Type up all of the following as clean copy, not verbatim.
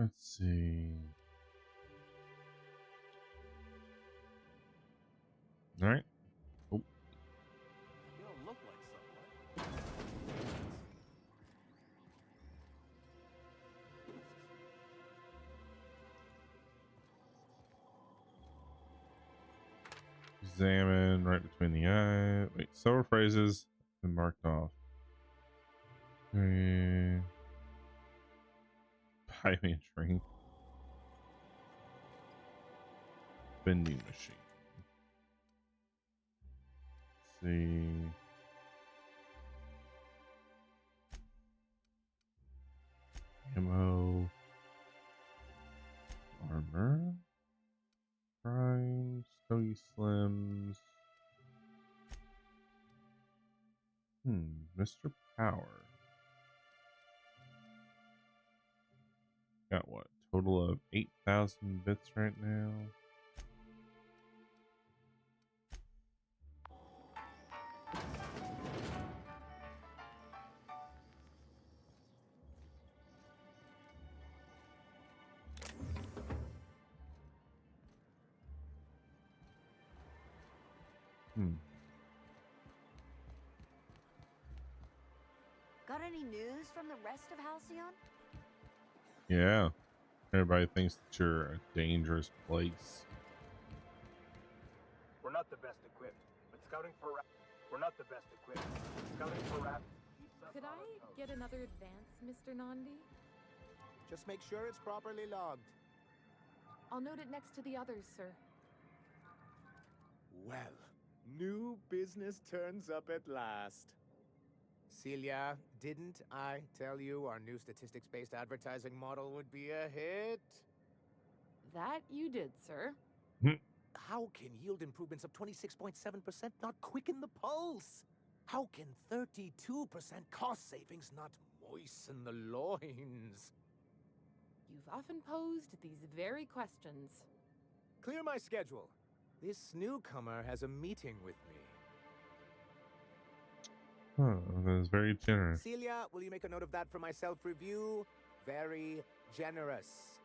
Let's see. All right. Oh, You don't look like someone. examine right between the eye. Wait, several phrases have been marked off. Buy me a drink. Vending machine. Let's see. Ammo. Armor. Prime. Stogie Slims. Mr. Power. Got what? Total of 8,000 bits right now. Got any news from the rest of Halcyon? Yeah. Everybody thinks that you're a dangerous place. We're not the best equipped, but scouting for we're not the best equipped. Scouting for Could I get another advance, Mr. Nandi? Just make sure it's properly logged. I'll note it next to the others, sir. Well, new business turns up at last. Celia, didn't I tell you our new statistics-based advertising model would be a hit? That you did, sir. How can yield improvements of 26.7% not quicken the pulse? How can 32% cost savings not moisten the loins? You've often posed these very questions. Clear my schedule. This newcomer has a meeting with me. That is very generous. Celia, will you make a note of that for my self-review? Very generous.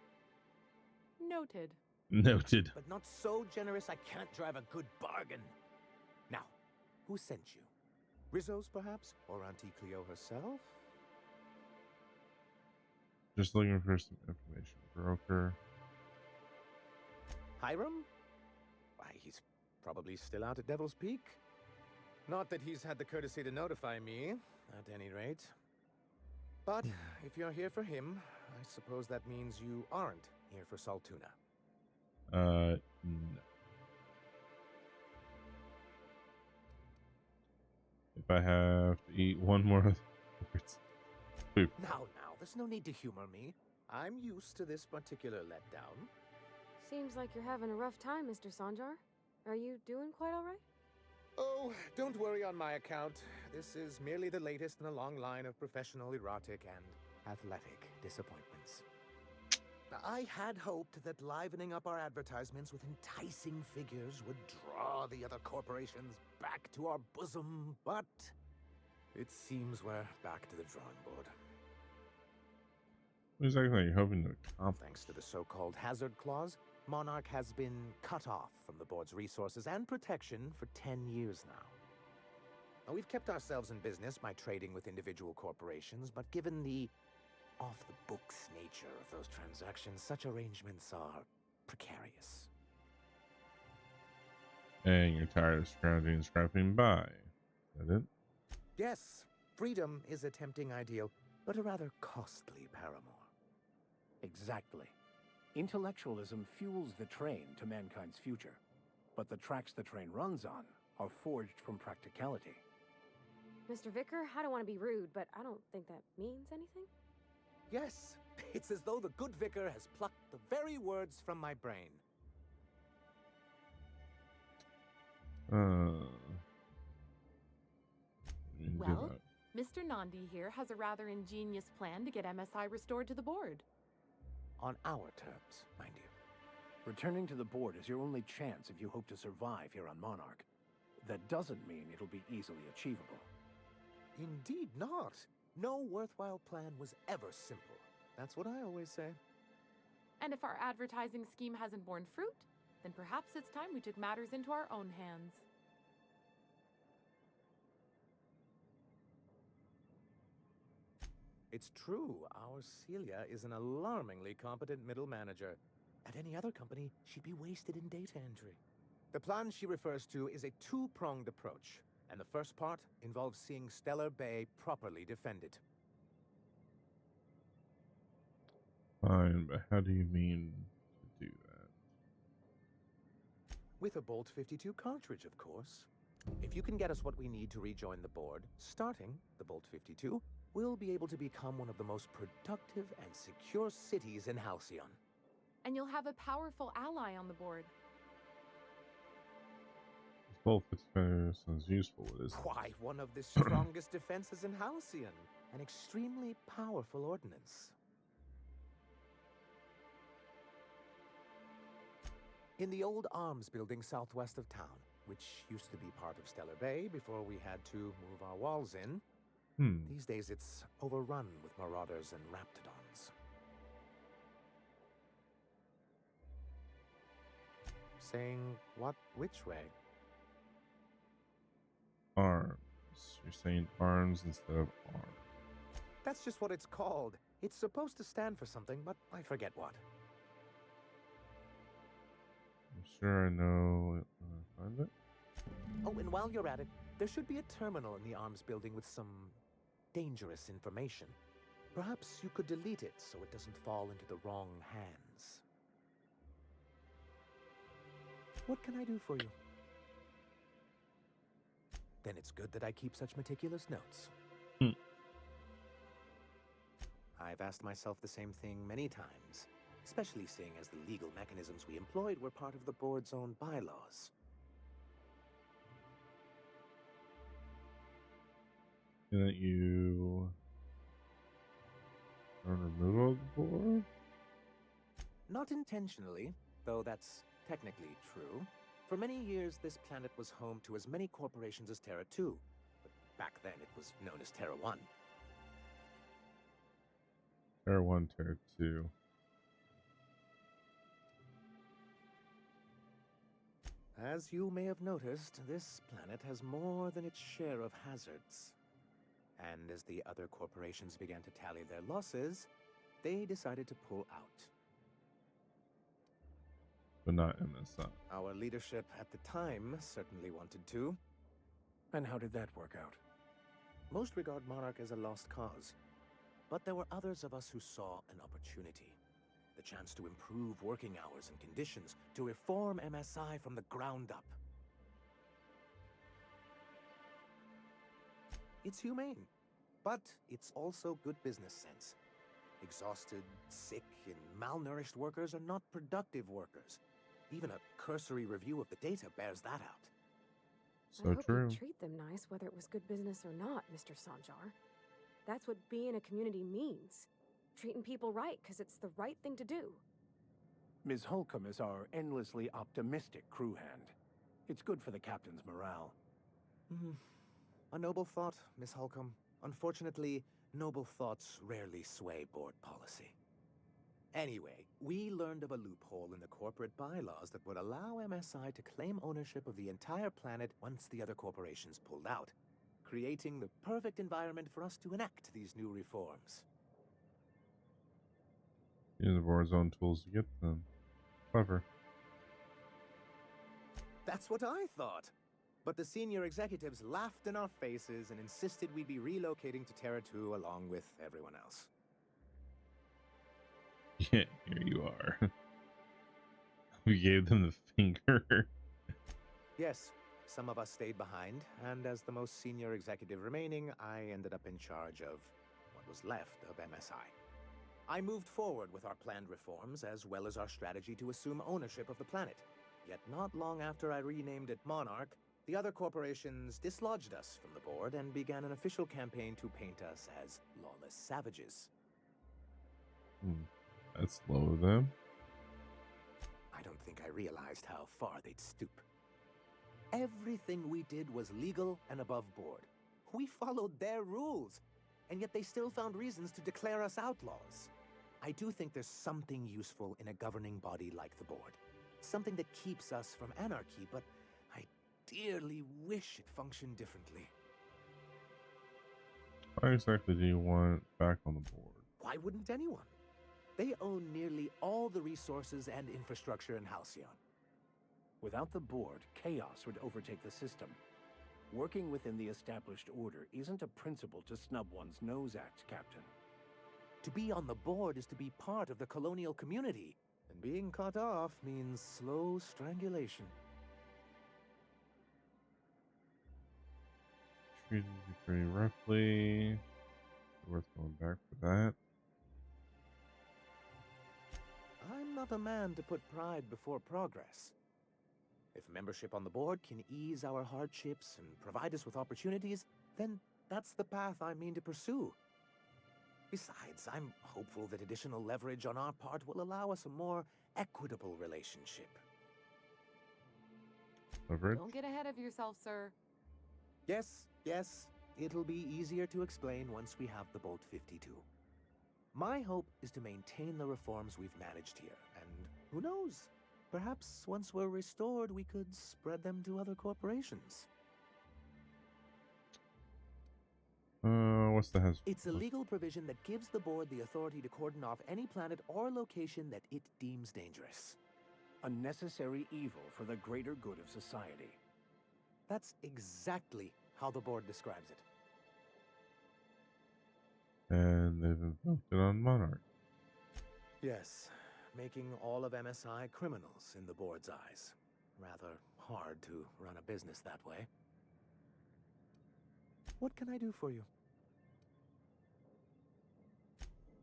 Noted. Noted. But not so generous I can't drive a good bargain. Now, who sent you? Rizzo's, perhaps? Or Auntie Cleo herself? Just looking for some information. Broker. Hiram? Why, he's probably still out at Devil's Peak. Not that he's had the courtesy to notify me, at any rate. But if you're here for him, I suppose that means you aren't here for Saltuna. No. If I have to eat one more food. Now, there's no need to humor me. I'm used to this particular letdown. Seems like you're having a rough time, Mr. Sanjar. Are you doing quite all right? Oh, don't worry on my account. This is merely the latest in a long line of professional erotic and athletic disappointments. I had hoped that livening up our advertisements with enticing figures would draw the other corporations back to our bosom, but it seems we're back to the drawing board. What exactly are you hoping to accomplish? Thanks to the so-called hazard clause, Monarch has been cut off from the board's resources and protection for 10 years now. Now, we've kept ourselves in business by trading with individual corporations, but given the off-the-books nature of those transactions, such arrangements are precarious. And you're tired of scrounging and scrapping by. Is that it? Yes, freedom is a tempting ideal, but a rather costly paramour. Exactly. Intellectualism fuels the train to mankind's future, but the tracks the train runs on are forged from practicality. Mr. Vicar, I don't want to be rude, but I don't think that means anything. Yes, it's as though the good vicar has plucked the very words from my brain. Well, Mr. Nandi here has a rather ingenious plan to get MSI restored to the board. On our terms, mind you. Returning to the board is your only chance if you hope to survive here on Monarch. That doesn't mean it'll be easily achievable. Indeed not. No worthwhile plan was ever simple. That's what I always say. And if our advertising scheme hasn't borne fruit, then perhaps it's time we took matters into our own hands. It's true, our Celia is an alarmingly competent middle manager. At any other company, she'd be wasted in data entry. The plan she refers to is a two-pronged approach, and the first part involves seeing Stellar Bay properly defended. Fine, but how do you mean to do that? With a Bolt 52 cartridge, of course. If you can get us what we need to rejoin the board, starting the Bolt 52, we'll be able to become one of the most productive and secure cities in Halcyon. And you'll have a powerful ally on the board. Both sounds useful. It is. Why, one of the strongest defenses in Halcyon. An extremely powerful ordnance. In the old arms building southwest of town, which used to be part of Stellar Bay before we had to move our walls in, these days it's overrun with marauders and raptidons. Saying what? Which way? Arms. You're saying arms instead of arms. That's just what it's called. It's supposed to stand for something, but I forget what. I'm sure I know. Find it. Oh, and while you're at it, there should be a terminal in the arms building with some dangerous information. Perhaps you could delete it so it doesn't fall into the wrong hands. What can I do for you? Then it's good that I keep such meticulous notes. I've asked myself the same thing many times, especially seeing as the legal mechanisms we employed were part of the board's own bylaws. That you are removal of the board? Not intentionally, though that's technically true. For many years, this planet was home to as many corporations as Terra 2. But back then, it was known as Terra 1. Terra 1, Terra 2. As you may have noticed, this planet has more than its share of hazards. And as the other corporations began to tally their losses, they decided to pull out. But not MSI. Our leadership at the time certainly wanted to. And how did that work out? Most regard Monarch as a lost cause. But there were others of us who saw an opportunity. The chance to improve working hours and conditions, to reform MSI from the ground up. It's humane, but it's also good business sense. Exhausted, sick, and malnourished workers are not productive workers. Even a cursory review of the data bears that out. So I hope true. you treat them nice, whether it was good business or not, Mr. Sanjar. That's what being a community means. Treating people right, because it's the right thing to do. Ms. Holcomb is our endlessly optimistic crew hand. It's good for the captain's morale. A noble thought, Miss Holcomb. Unfortunately, noble thoughts rarely sway board policy. Anyway, we learned of a loophole in the corporate bylaws that would allow MSI to claim ownership of the entire planet once the other corporations pulled out, creating the perfect environment for us to enact these new reforms. Use the board's own tools to get them. Clever. That's what I thought. But the senior executives laughed in our faces and insisted we'd be relocating to Terra 2 along with everyone else. Yeah, here you are. We gave them the finger. Yes, some of us stayed behind, and as the most senior executive remaining, I ended up in charge of what was left of MSI. I moved forward with our planned reforms, as well as our strategy to assume ownership of the planet. Yet not long after I renamed it Monarch, the other corporations dislodged us from the board and began an official campaign to paint us as lawless savages. That's low of them. I don't think I realized how far they'd stoop. Everything we did was legal and above board. We followed their rules, and yet they still found reasons to declare us outlaws. I do think there's something useful in a governing body like the board. Something that keeps us from anarchy, but I dearly wish it functioned differently. Why exactly do you want back on the board? Why wouldn't anyone? They own nearly all the resources and infrastructure in Halcyon. Without the board, chaos would overtake the system. Working within the established order isn't a principle to snub one's nose at, Captain. To be on the board is to be part of the colonial community, and being cut off means slow strangulation. Treated you pretty roughly. Worth going back for that. I'm not a man to put pride before progress. If membership on the board can ease our hardships and provide us with opportunities, then that's the path I mean to pursue. Besides, I'm hopeful that additional leverage on our part will allow us a more equitable relationship. Leverage? Don't get ahead of yourself, sir. Yes, it'll be easier to explain once we have the Bolt 52. My hope is to maintain the reforms we've managed here, and who knows? Perhaps once we're restored, we could spread them to other corporations. What's the hazard? It's a legal provision that gives the board the authority to cordon off any planet or location that it deems dangerous. A necessary evil for the greater good of society. That's exactly how the board describes it. And they've invoked it on Monarch. Yes, making all of MSI criminals in the board's eyes. Rather hard to run a business that way. What can I do for you?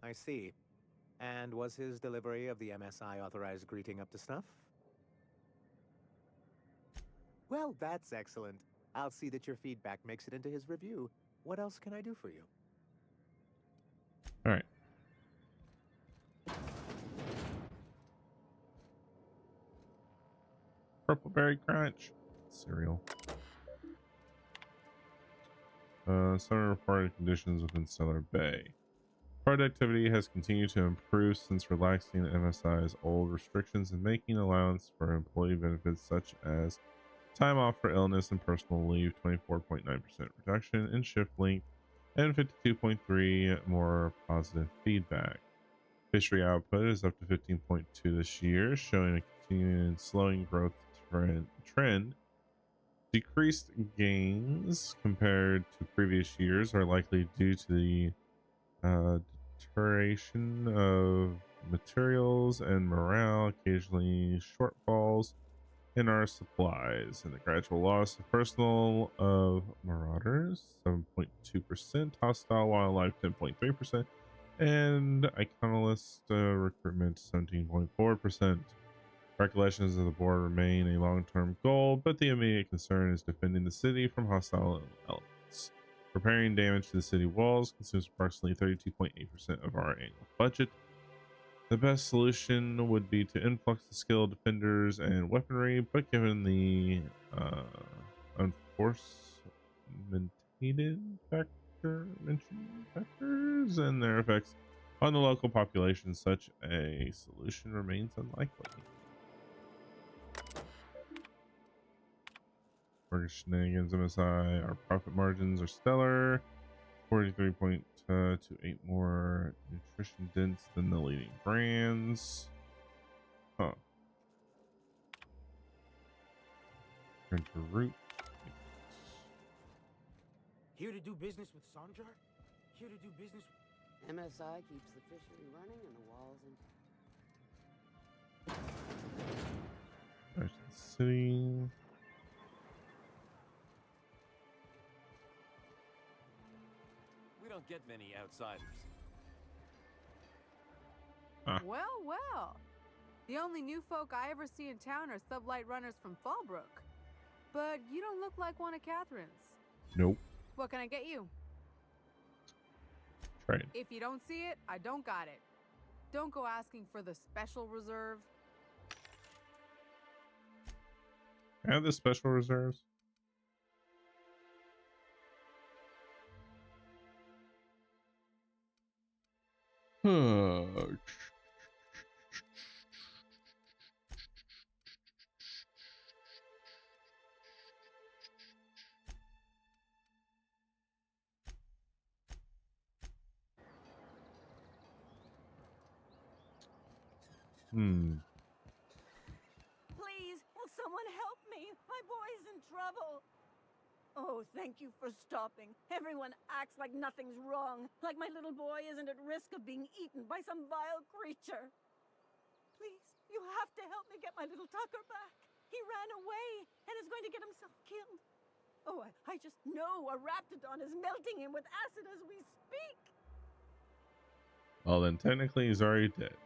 I see. And was his delivery of the MSI authorized greeting up to snuff? Well, that's excellent. I'll see that your feedback makes it into his review. What else can I do for you? All right. Purple Berry Crunch cereal. Summer reported conditions within Stellar Bay. Productivity has continued to improve since relaxing MSI's old restrictions and making allowance for employee benefits such as time off for illness and personal leave, 24.9% reduction in shift length, and 52.3 more positive feedback. Fishery output is up to 15.2 this year, showing a continuing slowing growth trend. Decreased gains compared to previous years are likely due to the deterioration of materials and morale, occasionally shortfalls in our supplies, and the gradual loss of personnel of marauders, 7.2%, hostile wildlife, 10.3%, and iconolist recruitment, 17.4%. Recollections of the board remain a long-term goal, but the immediate concern is defending the city from hostile elements. Repairing damage to the city walls consumes approximately 32.8% of our annual budget. The best solution would be to influx the skilled defenders and weaponry, but given the mentioned factors and their effects on the local population, such a solution remains unlikely. For shenanigans, MSI, our profit margins are stellar. 43.28 more nutrition dense than the leading brands. Huh. Turn to root. Here to do business with Sanjar? Here to do business with... MSI keeps the fishery running and the walls intact. There's the city. We don't get many outsiders. Well. The only new folk I ever see in town are sublight runners from Fallbrook. But you don't look like one of Catherine's. Nope. What can I get you? Trade. If you don't see it, I don't got it. Don't go asking for the special reserve. I have the special reserves. Please, will someone help me? My boy's in trouble. Oh, thank you for stopping. Everyone acts like nothing's wrong, like my little boy isn't at risk of being eaten by some vile creature. Please, you have to help me get my little Tucker back. He ran away and is going to get himself killed. Oh, I just know a raptidon is melting him with acid as we speak. Well, then technically he's already dead.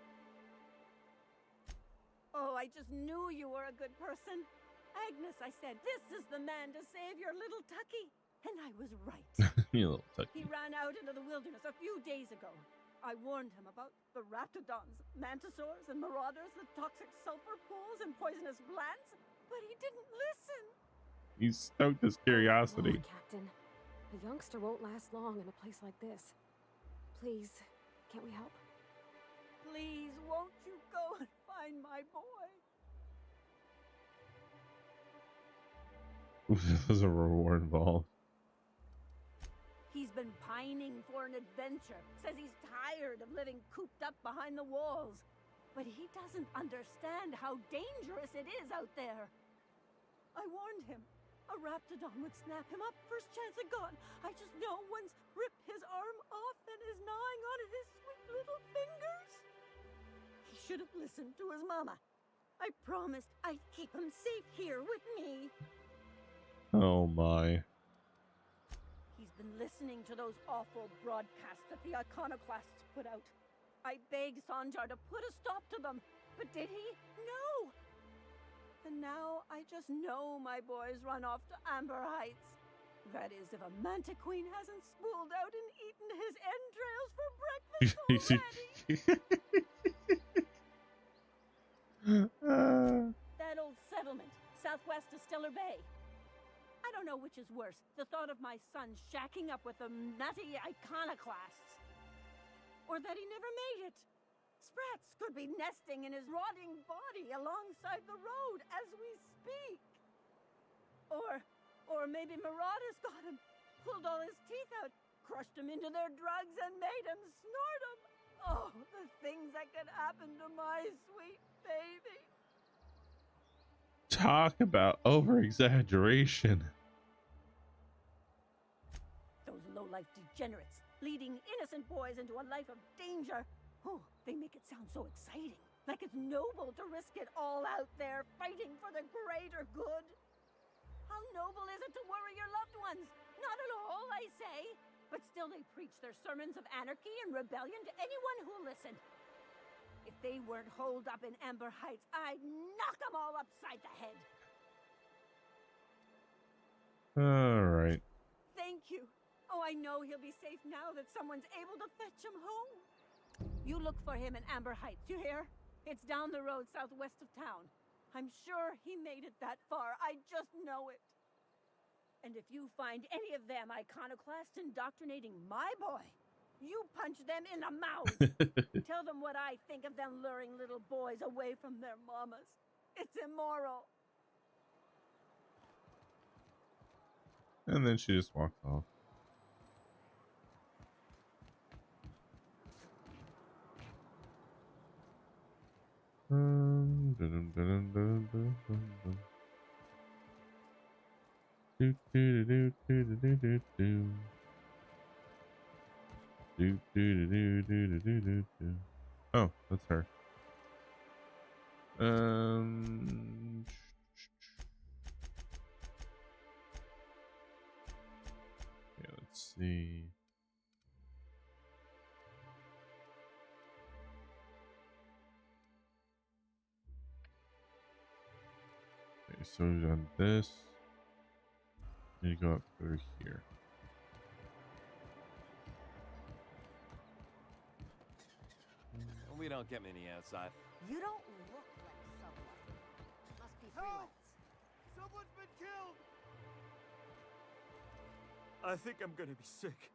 Oh, I just knew you were a good person. Agnes, I said, this is the man to save your little Tucky. And I was right. You little Tucky. He ran out into the wilderness a few days ago. I warned him about the raptidons, mantisaurs, and marauders, the toxic sulfur pools, and poisonous plants, but he didn't listen. He stoked his curiosity. Oh, Captain, a youngster won't last long in a place like this. Please, can't we help? Please, won't you go and find my boy? There's a reward involved. He's been pining for an adventure. Says he's tired of living cooped up behind the walls. But he doesn't understand how dangerous it is out there. I warned him. A raptidon would snap him up first chance it got. I just know one's ripped his arm off and is gnawing on his sweet little fingers. He should have listened to his mama. I promised I'd keep him safe here with me. Oh my. He's been listening to those awful broadcasts that the iconoclasts put out. I begged Sanjar to put a stop to them, but did he? No! And now I just know my boy's run off to Amber Heights. That is, if a manta queen hasn't spooled out and eaten his entrails for breakfast already. That old settlement, southwest of Stellar Bay. I don't know which is worse, the thought of my son shacking up with the nutty iconoclasts, or that he never made it. Sprats could be nesting in his rotting body alongside the road as we speak. Or maybe marauders got him, pulled all his teeth out, crushed him into their drugs and made him snort them. Oh, the things that could happen to my sweet baby. Talk about over-exaggeration. Those low-life degenerates, leading innocent boys into a life of danger. Oh, they make it sound so exciting. Like it's noble to risk it all out there, fighting for the greater good. How noble is it to worry your loved ones? Not at all, I say. But still they preach their sermons of anarchy and rebellion to anyone who'll listen. If they weren't holed up in Amber Heights, I'd knock them all upside the head. All right. Thank you. Oh, I know he'll be safe now that someone's able to fetch him home. You look for him in Amber Heights, you hear? It's down the road southwest of town. I'm sure he made it that far. I just know it. And if you find any of them iconoclasts indoctrinating my boy, you punch them in the mouth. Tell them what I think of them luring little boys away from their mamas. It's immoral. And then she just walked off. Oh, that's her. Yeah, let's see. Okay, so we've done this. Need to go up through here. We don't get many outside. You don't look like someone. Must be freelance. Someone's been killed! I think I'm gonna be sick.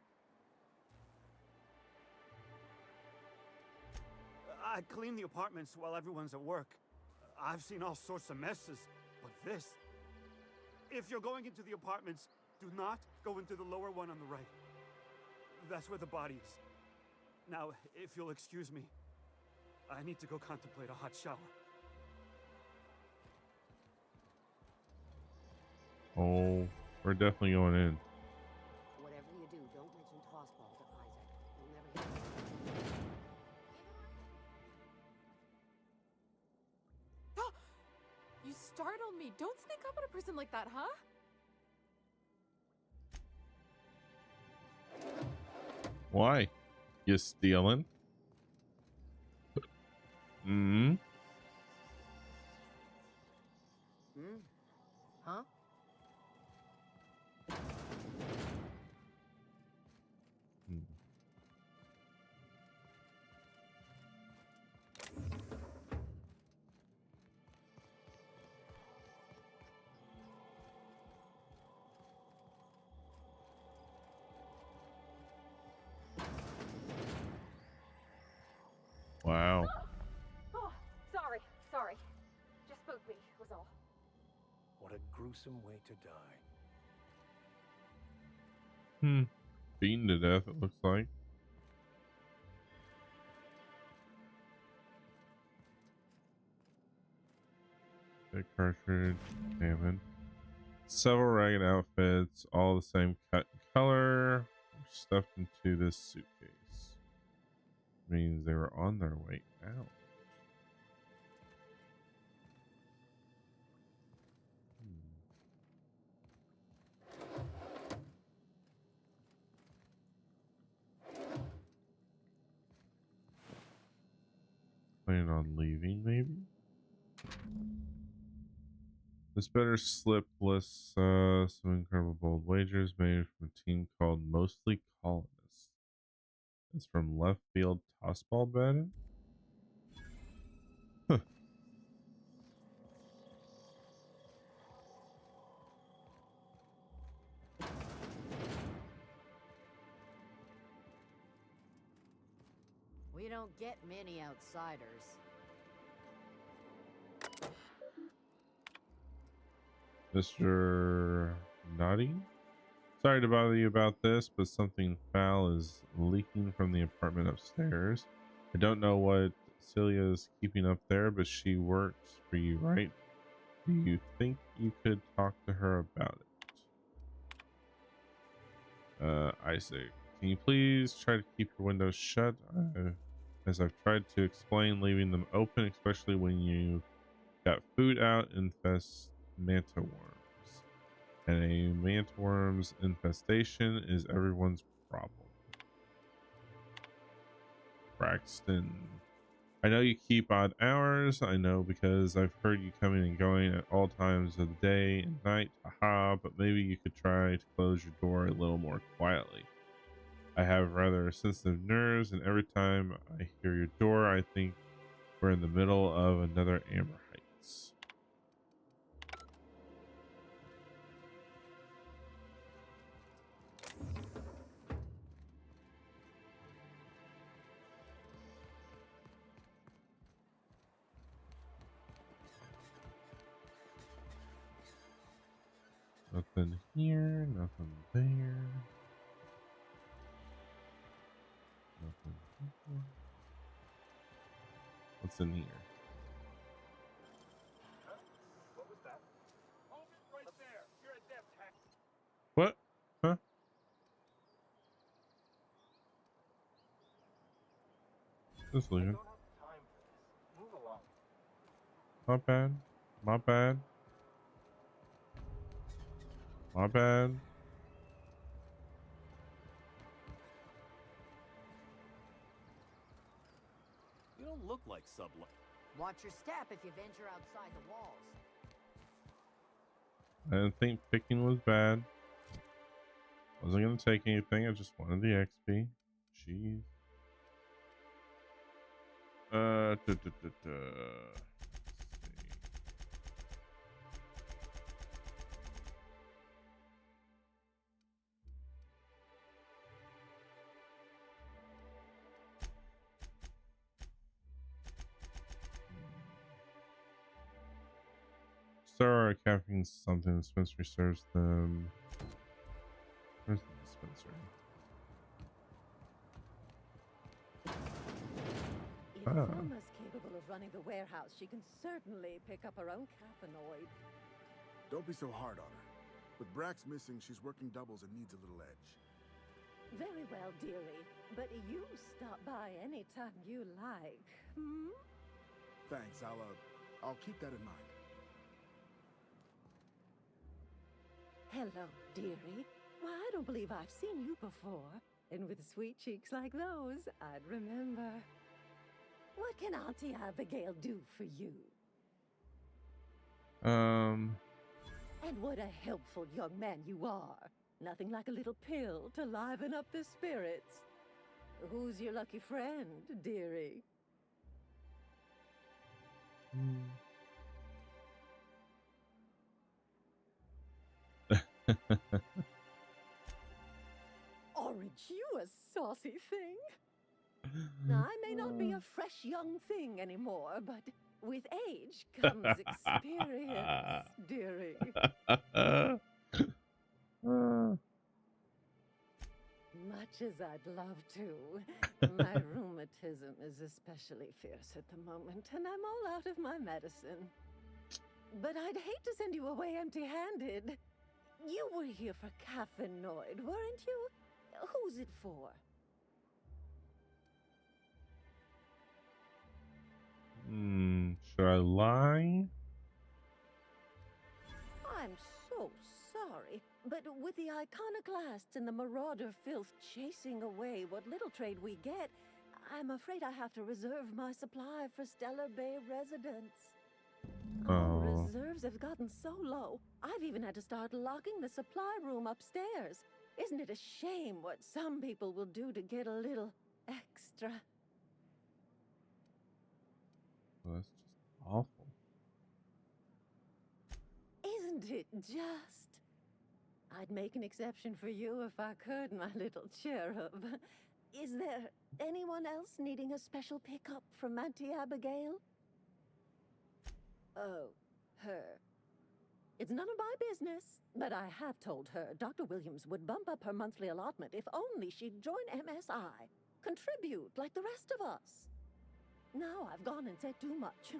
I clean the apartments while everyone's at work. I've seen all sorts of messes, but this... If you're going into the apartments, do not go into the lower one on the right. That's where the body is. Now, if you'll excuse me, I need to go contemplate a hot shower. Oh, we're definitely going in. Whatever you do, don't mention tossball to Isaac. He'll never hear You startled me. Don't sneak up on a person like that, huh? Why? You stealing? Hmm? Huh? Wow. Oh, sorry. Just spooked me, was all. What a gruesome way to die. Beaten to death, it looks like. Big cartridge, damn. Several ragged outfits, all the same cut and color, were stuffed into this suitcase. Means they were on their way out. Planning on leaving, maybe? This better slip lists some incredible bold wagers made from a team called Mostly Colonists. It's from left field tossball betting. Huh. We don't get many outsiders. Mr. Naughty? Sorry to bother you about this, but something foul is leaking from the apartment upstairs. I don't know what Celia is keeping up there, but she works for you, right? Do you think you could talk to her about it? Isaac, can you please try to keep your windows shut? As I've tried to explain, leaving them open, especially when you got food out, infests manta worms. And a manta worm's infestation is everyone's problem. Braxton, I know you keep odd hours. I know because I've heard you coming and going at all times of the day and night. Haha, but maybe you could try to close your door a little more quietly. I have rather sensitive nerves, and every time I hear your door, I think we're in the middle of another Amber Heights. Nothing here, nothing there. Nothing here. What's in here? What was that? Hold it right there. You're a death hack. What? Huh? Just I leaving. don't have time for this. Move along. My bad. My bad. My bad. You don't look like Sublet. Watch your step if you venture outside the walls. I didn't think picking was bad. Wasn't gonna take anything. I just wanted the XP. Jeez. Let's see. borrow a caffeine something. The dispensary serves them. Where's the dispensary? If Selma's capable of running the warehouse, she can certainly pick up her own caffeinoid. Don't be so hard on her. With Brax missing, she's working doubles and needs a little edge. Very well, dearie. But you stop by anytime you like, hmm? Thanks, I'll keep that in mind. Hello, dearie. Why, I don't believe I've seen you before. And with sweet cheeks like those, I'd remember. What can Auntie Abigail do for you? And what a helpful young man you are. Nothing like a little pill to liven up the spirits. Who's your lucky friend, dearie? Aren't you a saucy thing? Now, I may not be a fresh young thing anymore, but with age comes experience, dearie. Much as I'd love to, my rheumatism is especially fierce at the moment, and I'm all out of my medicine. But I'd hate to send you away empty-handed. You were here for caffeinoid, weren't you? Who's it for? Should I lie? I'm so sorry, but with the iconoclasts and the marauder filth chasing away what little trade we get, I'm afraid I have to reserve my supply for Stellar Bay residents. Our reserves have gotten so low, I've even had to start locking the supply room upstairs. Isn't it a shame what some people will do to get a little extra? Well, that's just awful. Isn't it just? I'd make an exception for you if I could, my little cherub. Is there anyone else needing a special pickup from Auntie Abigail? Oh, her. It's none of my business, but I have told her Dr. Williams would bump up her monthly allotment if only she'd join MSI. Contribute like the rest of us. Now I've gone and said too much.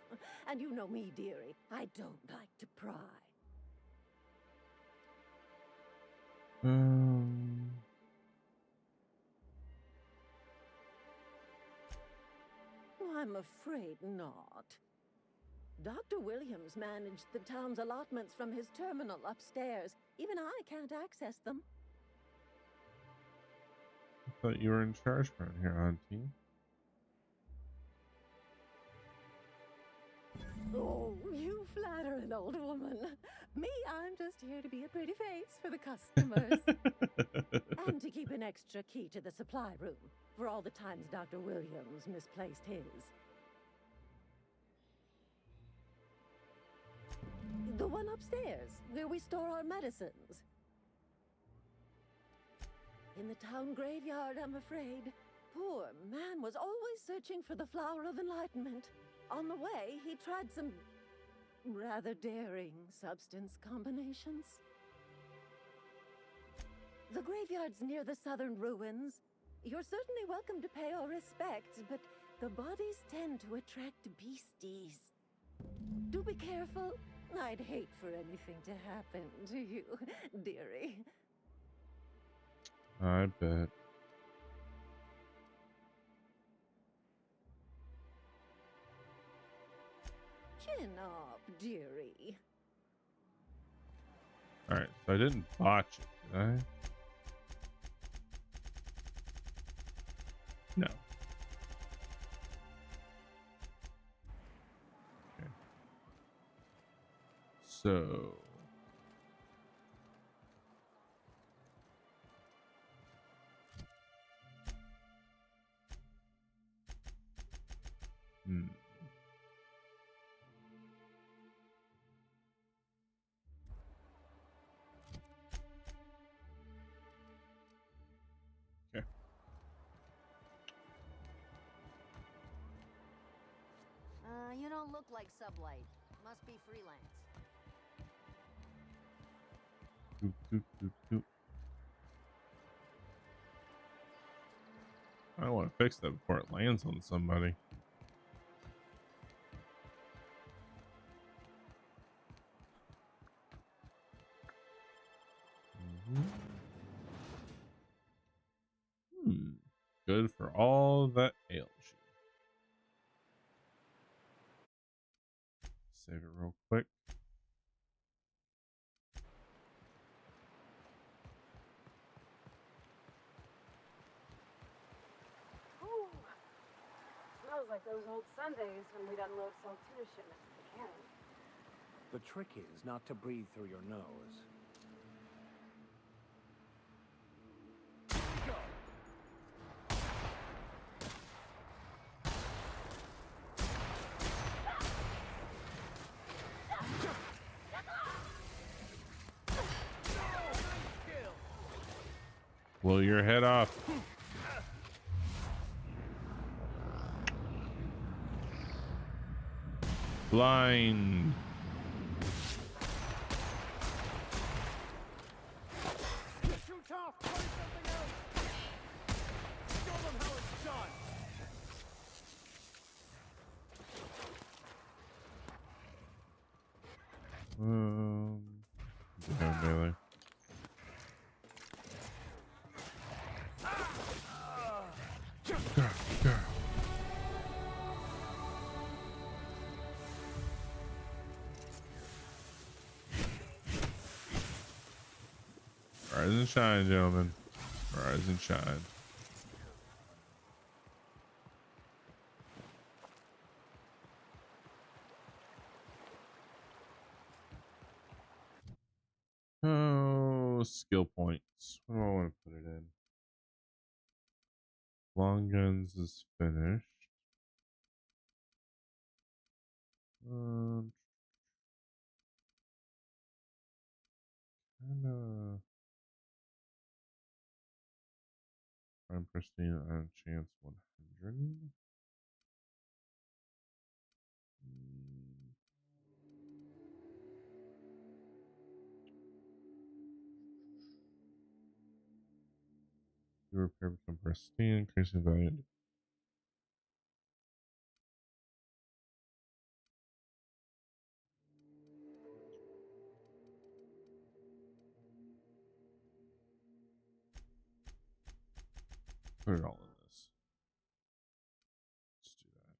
And you know me, dearie. I don't like to pry. I'm afraid not. Dr. Williams managed the town's allotments from his terminal upstairs. Even I can't access them. I thought you were in charge around here, Auntie. Oh, you flatter an old woman. Me, I'm just here to be a pretty face for the customers. And to keep an extra key to the supply room for all the times Dr. Williams misplaced his. The one upstairs, where we store our medicines. In the town graveyard, I'm afraid. Poor man was always searching for the flower of enlightenment. On the way, he tried some rather daring substance combinations. The graveyard's near the southern ruins. You're certainly welcome to pay our respects, but the bodies tend to attract beasties. Do be careful. I'd hate for anything to happen to you, dearie. I bet. Chin up, dearie. Alright, so I didn't botch it, did I? No. Okay. So... Okay. You don't look like Sublight. Must be freelance. Doop, doop, doop, doop. I want to fix that before it lands on somebody. Good for all that ails you. Save it real quick. Ooh. Smells like those old Sundays when we'd unload Saltuna shipments at the cannon. The trick is not to breathe through your nose. Blow your head off. Blind. Too tough. Try something else. Show them how it's done. Yeah, melee. Rise and shine, gentlemen. Rise and shine. Oh, skill points. What do I want to put it in? Long guns is finished. Kinda. Prime Pristine on chance 100. You repair become pristine, increasing value. Put it all in this. Let's do that.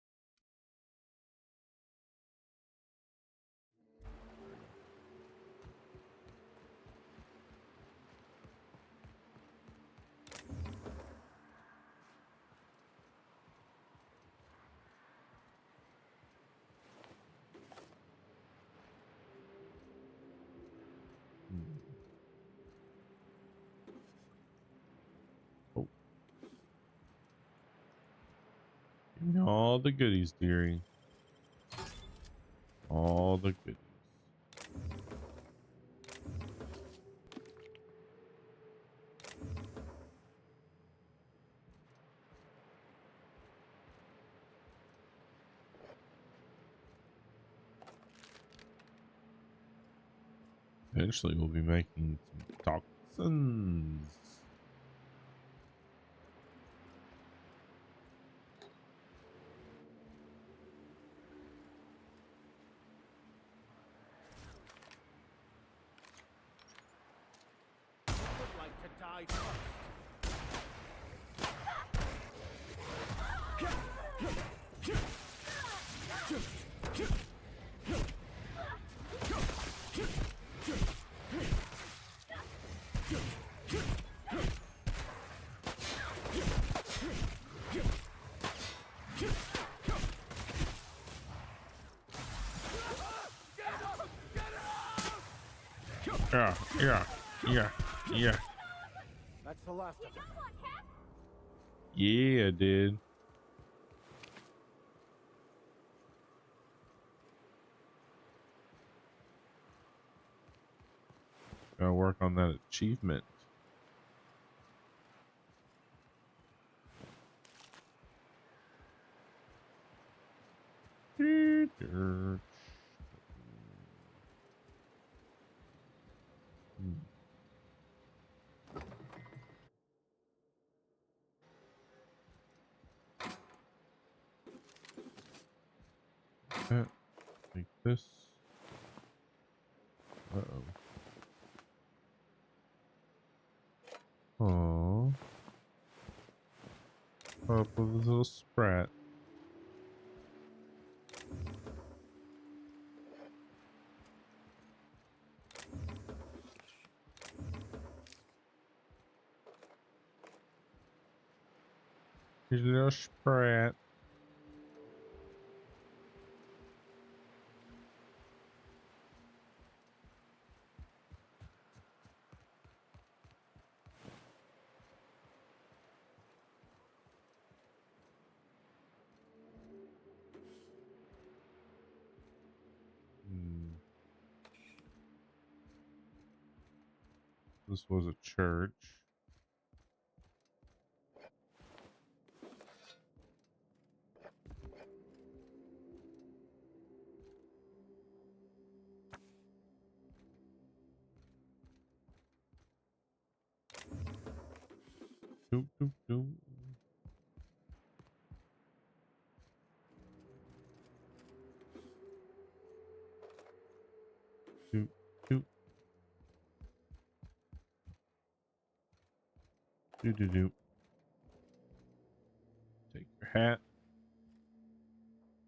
Oh. Give me all the goodies, dearie. All the goodies. Eventually, we'll be making some toxins. Would like to die first. Yeah. That's the last of them. Yeah, dude. Gotta work on that achievement. that. Take this. Uh-oh. Up with his little sprat. Here's a little sprat. This was a church. Doop, doop, doop. Doop, doop. Doop, doop, doop. Take your hat.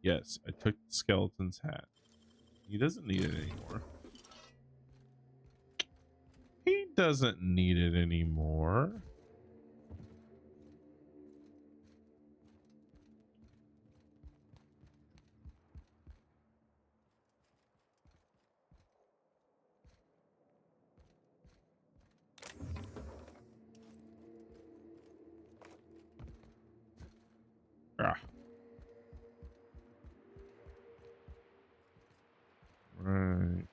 Yes, I took the skeleton's hat. He doesn't need it anymore. He doesn't need it anymore. Ah. Right.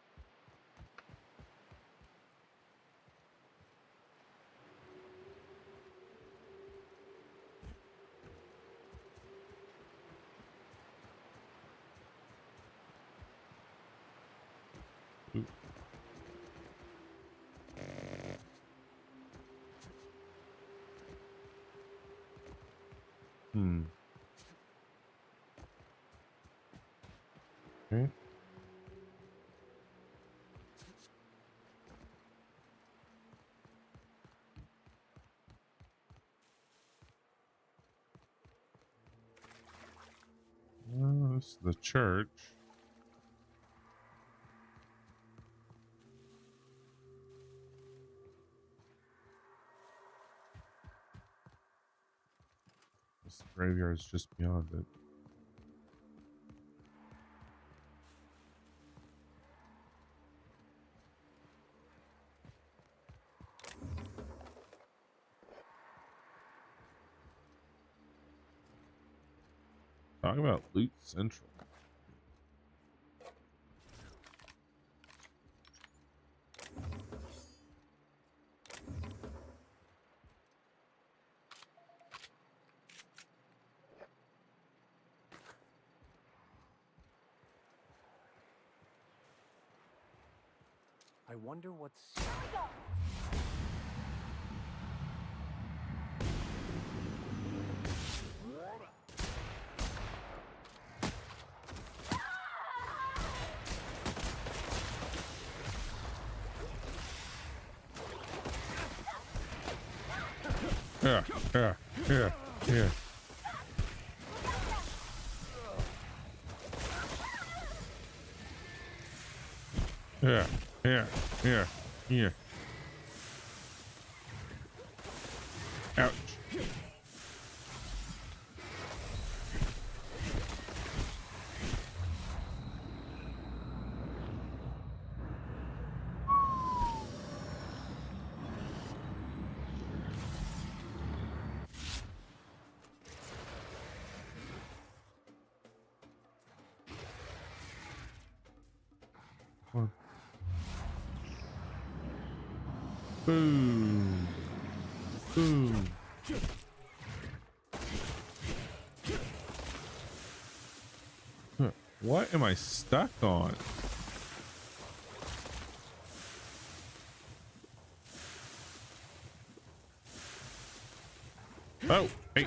Oop. Okay. This is the church. This graveyard is just beyond it. Talk about loot central. I wonder what's... Yeah. Ouch. Boom. Boom. What am I stuck on? Oh, hey.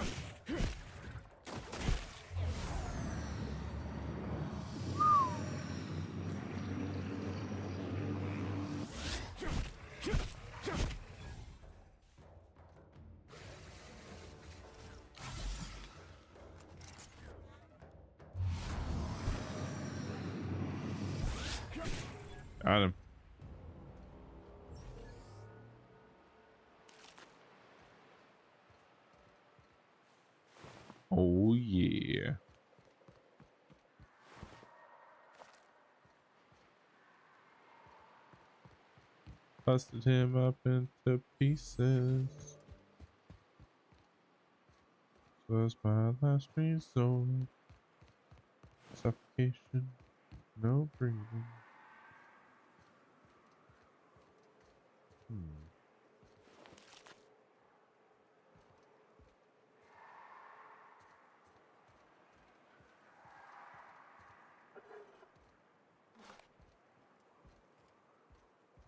Got him. Oh yeah. Busted him up into pieces. Was my last resort. Suffocation, no breathing.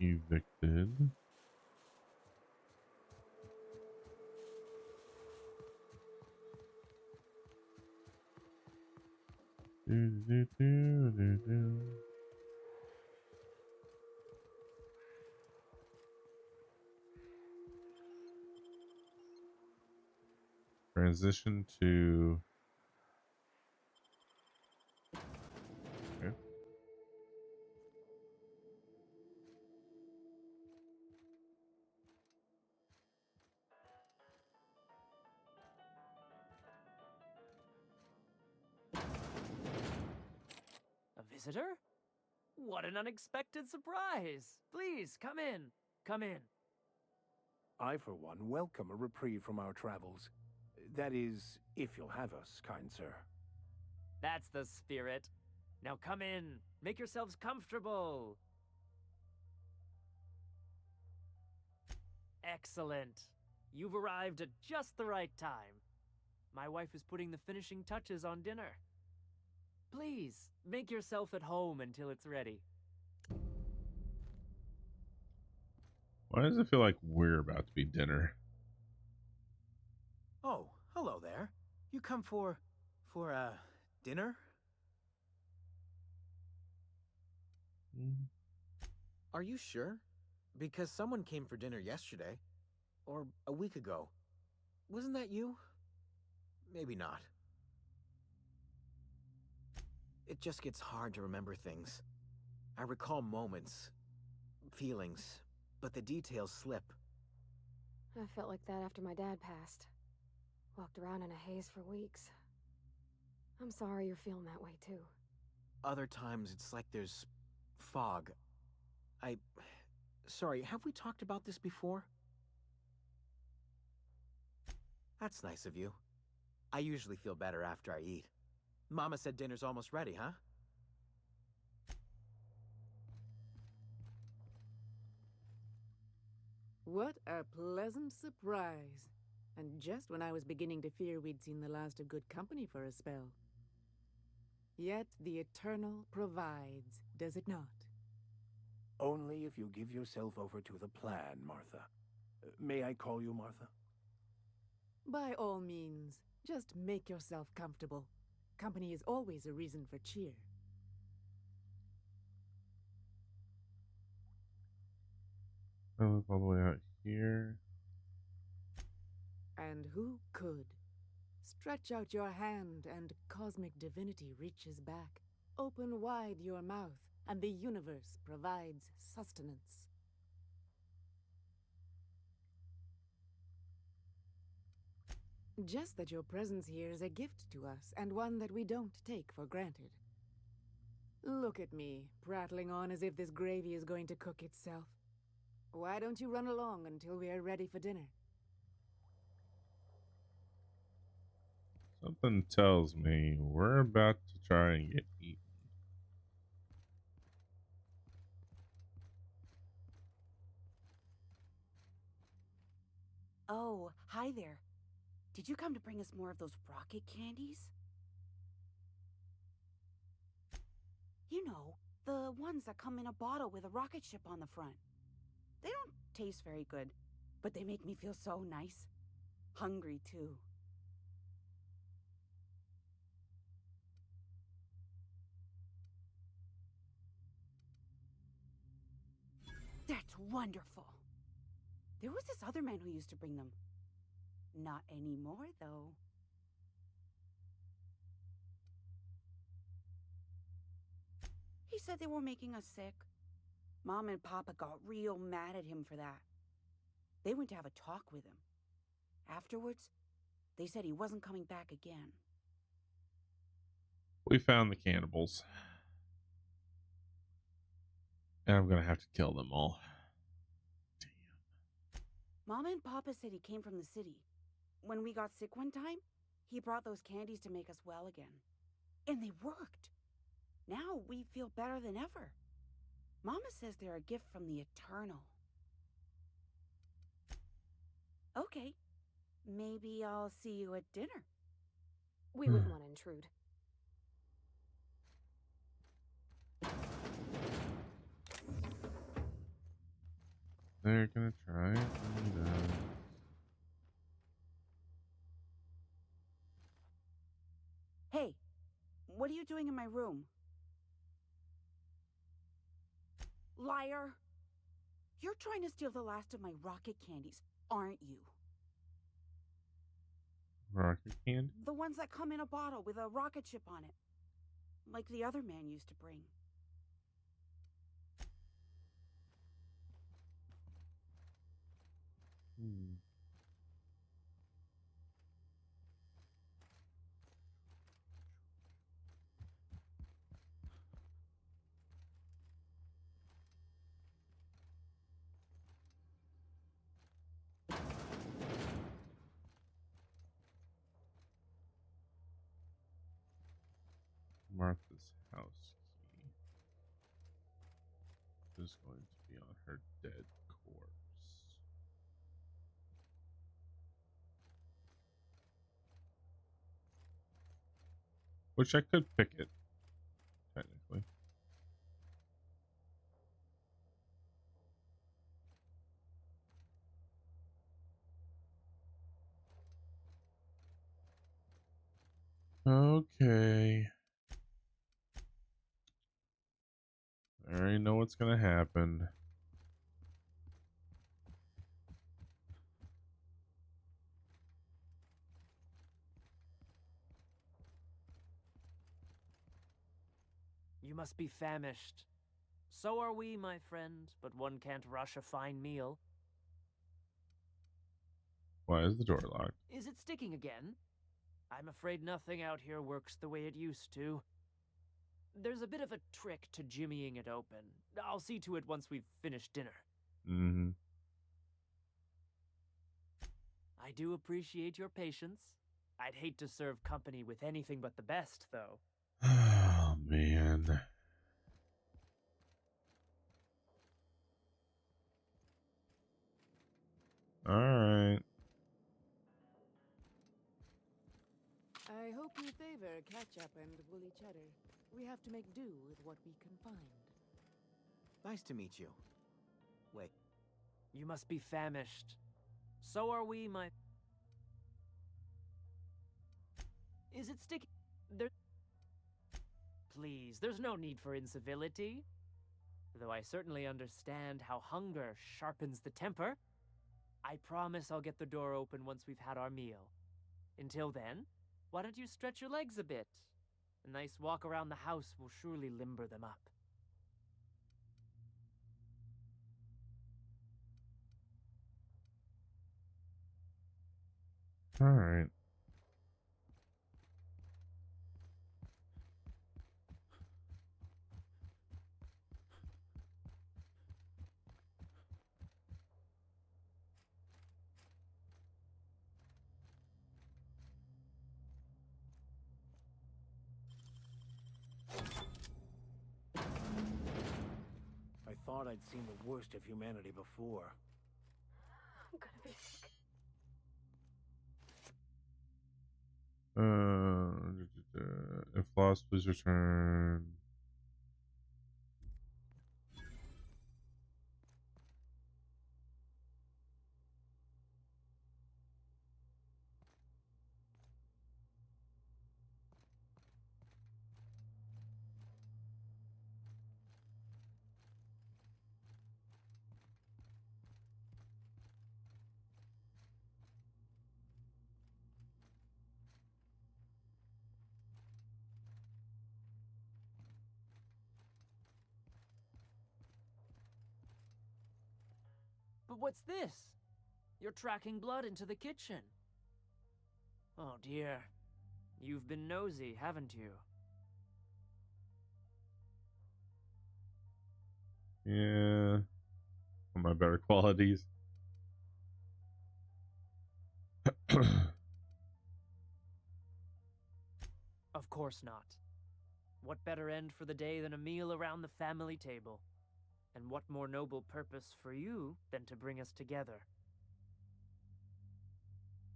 Evicted. Transition to. Okay. A visitor? What an unexpected surprise! Please, come in. Come in. I, for one, welcome a reprieve from our travels. That is, if you'll have us, kind sir. That's the spirit. Now come in. Make yourselves comfortable. Excellent. You've arrived at just the right time. My wife is putting the finishing touches on dinner. Please, make yourself at home until it's ready. Why does it feel like we're about to be dinner? Oh, hello there. You come for dinner? Are you sure? Because someone came for dinner yesterday. Or a week ago. Wasn't that you? Maybe not. It just gets hard to remember things. I recall moments, feelings, but the details slip. I felt like that after my dad passed. Walked around in a haze for weeks. I'm sorry you're feeling that way too. Other times it's like there's fog. Sorry, have we talked about this before? That's nice of you. I usually feel better after I eat. Mama said dinner's almost ready, huh? What a pleasant surprise. And just when I was beginning to fear we'd seen the last of good company for a spell. Yet the Eternal provides, does it not? Only if you give yourself over to the plan, Martha. May I call you Martha? By all means, just make yourself comfortable. Company is always a reason for cheer. I live all the way out here. And who could? Stretch out your hand and cosmic divinity reaches back. Open wide your mouth and the universe provides sustenance. Just that your presence here is a gift to us, and one that we don't take for granted. Look at me, prattling on as if this gravy is going to cook itself. Why don't you run along until we are ready for dinner? Something tells me we're about to try and get eaten. Oh, hi there. Did you come to bring us more of those rocket candies? You know, the ones that come in a bottle with a rocket ship on the front. They don't taste very good, but they make me feel so nice. Hungry, too. That's wonderful. There was this other man who used to bring them. Not anymore, though. He said they were making us sick. Mom and Papa got real mad at him for that. They went to have a talk with him. Afterwards, they said he wasn't coming back again. We found the cannibals. And I'm going to have to kill them all. Mama and Papa said he came from the city. When we got sick one time, he brought those candies to make us well again. And they worked. Now we feel better than ever. Mama says they're a gift from the Eternal. Okay. Maybe I'll see you at dinner. We wouldn't want to intrude. They're going to try and eat us. Hey, what are you doing in my room? Liar! You're trying to steal the last of my rocket candies, aren't you? Rocket candy? The ones that come in a bottle with a rocket ship on it. Like the other man used to bring. Martha's house key is going to be on her dead corpse. Which I could pick it, technically. Okay. I already know what's gonna happen. You must be famished. So are we, my friend, but one can't rush a fine meal. Why is the door locked? Is it sticking again? I'm afraid nothing out here works the way it used to. There's a bit of a trick to jimmying it open. I'll see to it once we've finished dinner. Mm-hmm. I do appreciate your patience. I'd hate to serve company with anything but the best, though. Oh, man. All right. I hope you favor ketchup and woolly cheddar. We have to make do with what we can find. Nice to meet you. Wait. You must be famished. So are we, my... Is it sticking? There... Please, there's no need for incivility. Though I certainly understand how hunger sharpens the temper. I promise I'll get the door open once we've had our meal. Until then, why don't you stretch your legs a bit? A nice walk around the house will surely limber them up. All right. I thought I'd seen the worst of humanity before. I'm gonna be sick. If lost, please return. But what's this? You're tracking blood into the kitchen. Oh dear. You've been nosy, haven't you? Yeah. One of my better qualities. Of course not. What better end for the day than a meal around the family table? And what more noble purpose for you than to bring us together?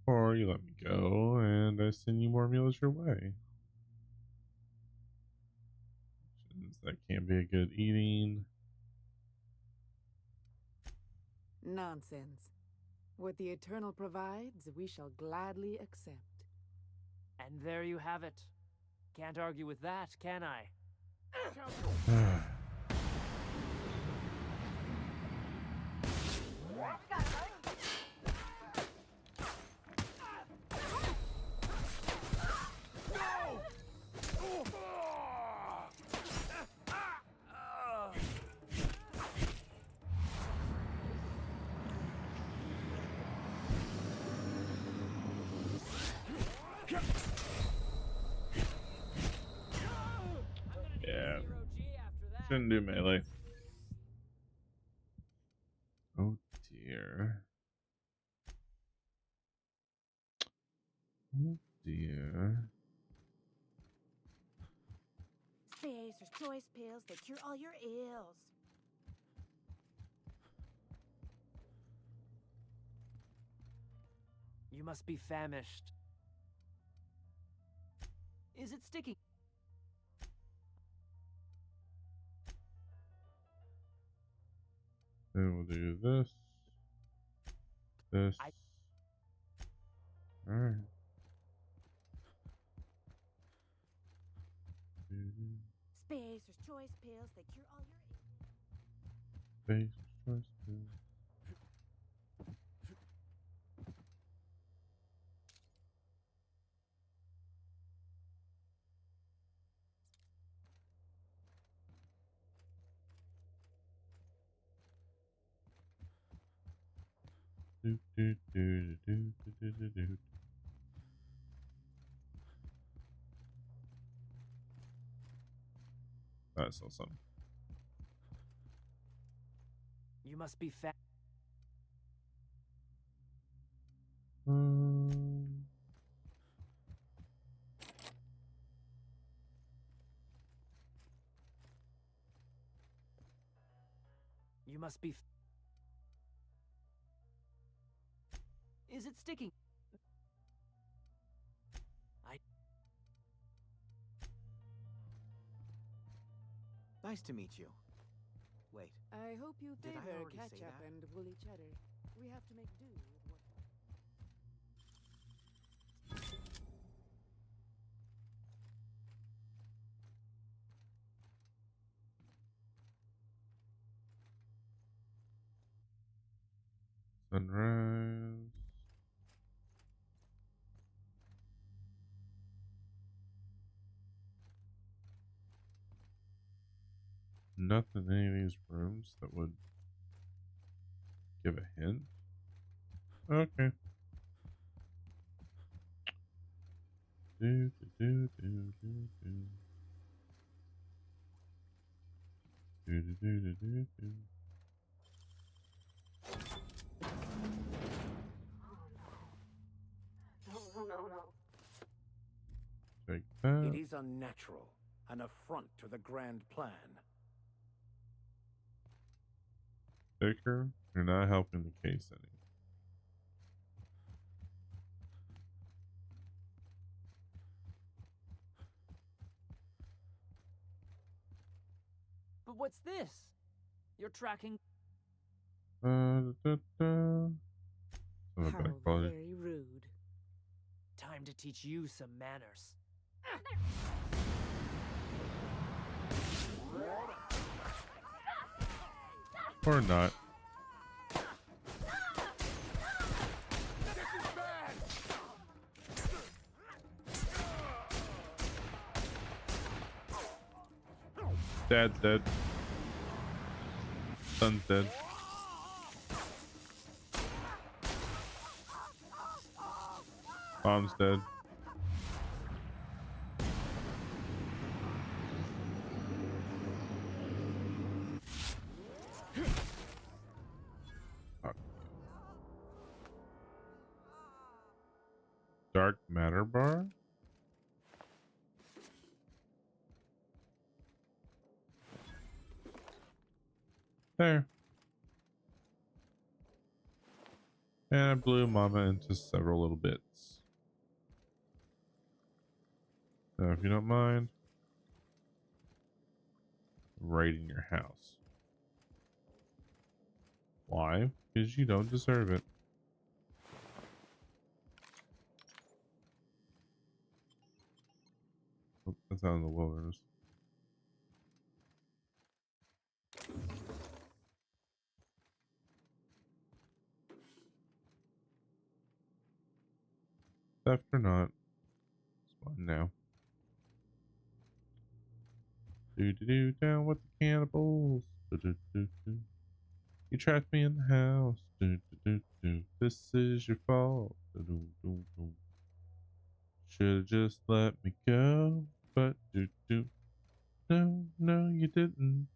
Or you let me go and I send you more meals your way. That can't be a good eating. Nonsense. What the Eternal provides, we shall gladly accept. And there you have it. Can't argue with that, can I? Yeah. Shouldn't do melee. Oh dear. Oh dear. Spacer's choice pills that cure all your ills. You must be famished. Is it sticking? Then we'll do this. This. Alright. Spacer's choice pills that cure all your Space choice pills. Do, do, do, do, do, do, do, do. That's awesome. You must be fat. You must be. Is it sticking? Nice to meet you. Wait. I hope you Did I favor already say ketchup that? and woolly cheddar. We have to make do with what... Sunrise. Nothing in any of these rooms that would give a hint. Okay. Do, do, do, do, do, do. Do, do, do, do, do, do. No. Take that. It is unnatural, an affront to the grand plan. Baker, you're not helping the case any. But what's this? You're tracking. Da, da, da. Some How bad quality. very rude. Time to teach you some manners. Or not. Dad's dead. Son's dead. Mom's dead. Fuck. Dark matter bar? There. And I blew Mama into several little bits. Now, if you don't mind, raiding your house. Why? Because you don't deserve it. Oh, that's out in the wilderness. Theft or not, it's fine now. Do down with the cannibals. Do. You trapped me in the house. Do. This is your fault. Do. Should've just let me go, but do. No, you didn't.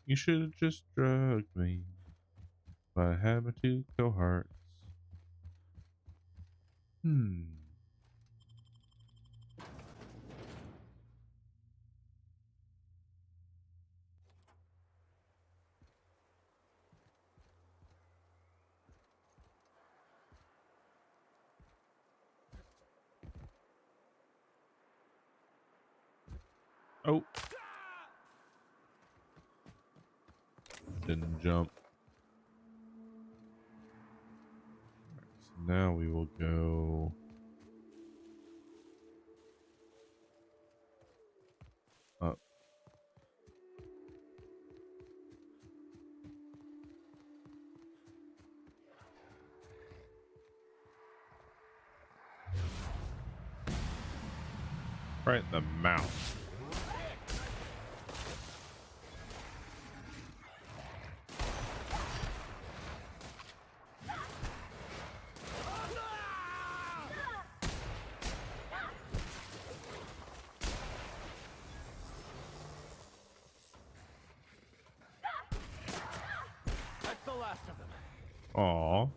You should've just drugged me. But I had my two cohorts. Oh. Didn't jump. Right, so now we will go up. Right in the mouth. That's the last of them. Aw.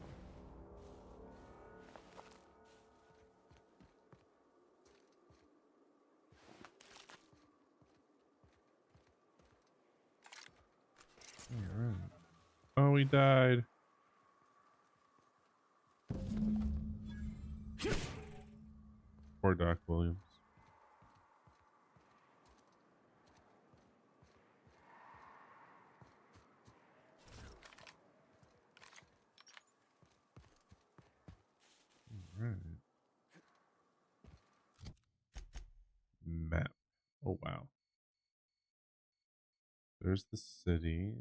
Alright. Oh, he died. Poor Doc Williams. Alright. Map. Oh, wow. There's the city.